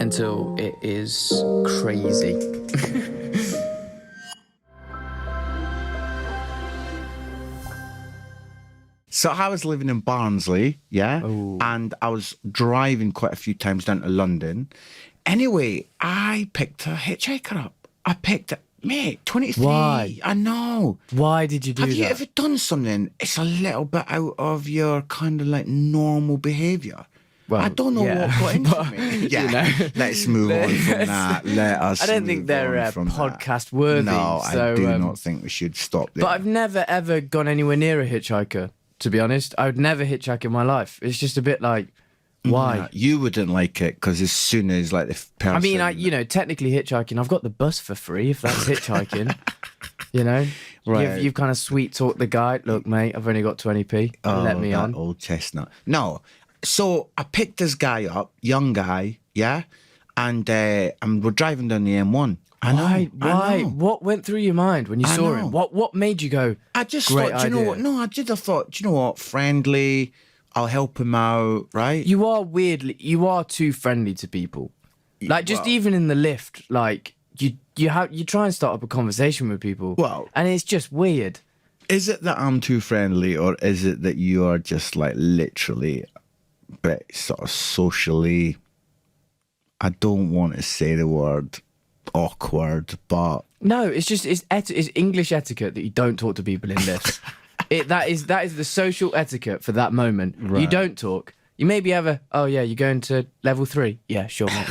until it is crazy. So I was living in Barnsley, yeah? Ooh. And I was driving quite a few times down to London. Anyway, I picked a hitchhiker up. I picked it. Mate, 23. Why? I know. Why did you do Have that? you ever done something, it's a little bit out of your kind of like normal behaviour? Well, I don't know yeah, what got into but, me. Yeah, you know. let's move on from that. Let us I don't think move they're on from podcast that. worthy. No, so, I do not think we should stop there. But I've never, ever gone anywhere near a hitchhiker, to be honest. I would never hitchhike in my life. It's just a bit like, why? Yeah, you wouldn't like it because as soon as like the person... I mean, technically hitchhiking, I've got the bus for free if that's hitchhiking. You know? Right. You've kind of sweet talked the guy. Look, mate, I've only got 20p. Let me that on. old chestnut. No. So I picked this guy up, young guy, yeah? And we're driving down the M1. Why? I know. What went through your mind when you saw him? What made you go, I just great thought, do you know idea? what? No, I thought, do you know what? Friendly, I'll help him out, right? You are too friendly to people. Like, just even in the lift, like, you try and start up a conversation with people. Well- and it's just weird. Is it that I'm too friendly or is it that you are just like literally a bit sort of socially, I don't want to say the word awkward, but... No, it's just it's English etiquette that you don't talk to people in lifts. That is the social etiquette for that moment. Right. You don't talk. You maybe have you're going to level 3. Yeah, sure, mate.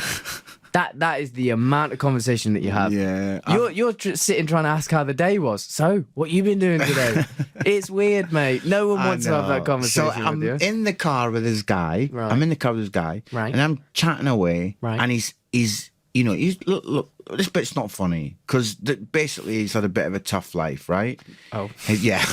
That is the amount of conversation that you have. Yeah. You're sitting trying to ask how the day was. So, what you been doing today? It's weird, mate. No one wants to have that conversation So I'm with you. in the car with this guy. Right. I'm in the car with this guy. Right. And I'm chatting away. Right. And he's look, this bit's not funny because basically he's had a bit of a tough life, right? Oh. Yeah.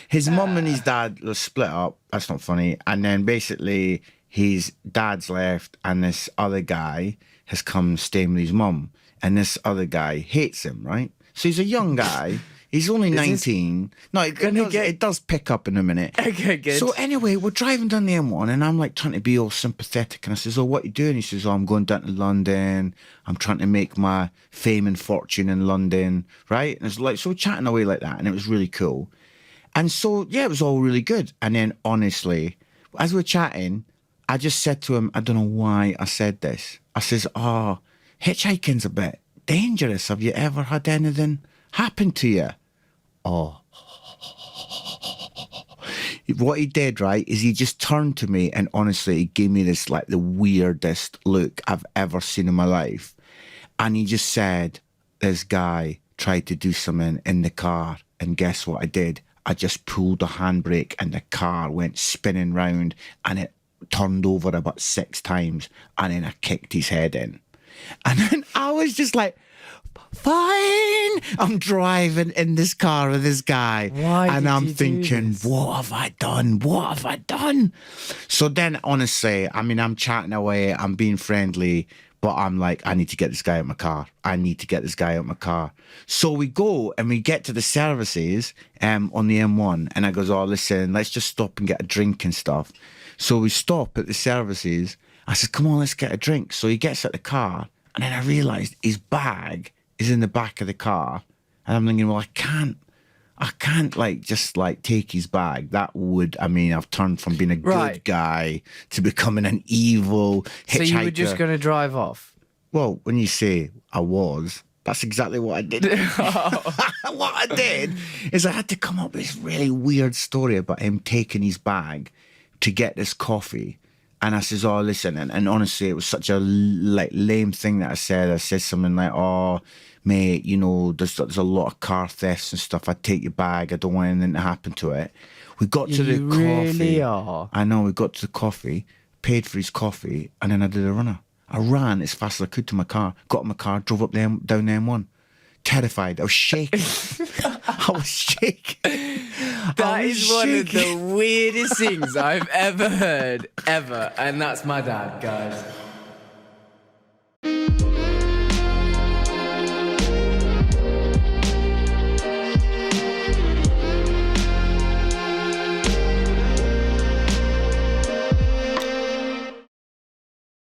His mum and his dad were split up. That's not funny. And then basically his dad's left and this other guy has come staying with his mum. And this other guy hates him, right? So he's a young guy. He's only 19. No, it does pick up in a minute. Okay, good. So anyway, we're driving down the M1 and I'm like trying to be all sympathetic. And I says, oh, what are you doing? He says, oh, I'm going down to London. I'm trying to make my fame and fortune in London, right? And it's like, so we're chatting away like that. And it was really cool. And so, yeah, it was all really good. And then honestly, as we're chatting, I just said to him, I don't know why I said this. I says, oh, hitchhiking's a bit dangerous. Have you ever had anything happen to you? Oh. What he did, right, is he just turned to me and honestly, he gave me this, like, the weirdest look I've ever seen in my life. And he just said, this guy tried to do something in the car. And guess what I did? I just pulled the handbrake and the car went spinning round and it turned over about 6 times. And then I kicked his head in. And then I was just like, fine. I'm driving in this car with this guy. Why and did I'm you do thinking, this? what have I done? What have I done? So then, honestly, I mean, I'm chatting away. I'm being friendly. But I'm like, I need to get this guy out of my car. I need to get this guy out of my car. So we go and we get to the services on the M1. And I goes, oh, listen, let's just stop and get a drink and stuff. So we stop at the services. I said, come on, let's get a drink. So he gets out the car. And then I realised his bag is in the back of the car. And I'm thinking, well, I can't like just like take his bag. That would, I mean, I've turned from being a good guy to becoming an evil hitchhiker. So you were just going to drive off? Well, when you say I was, that's exactly what I did. What I did is I had to come up with this really weird story about him taking his bag to get this coffee. And I says, oh, listen, and honestly, it was such a like lame thing that I said. I said something like, oh, mate, you know, there's a lot of car thefts and stuff. I'd take your bag. I don't want anything to happen to it. We got to the coffee. Really are? I know, we got to the coffee, paid for his coffee, and then I did a runner. I ran as fast as I could to my car, got in my car, drove up down the M1. Terrified. I was shaking. I was shaking. That is one of the weirdest things I've ever heard, ever. And that's my dad, guys.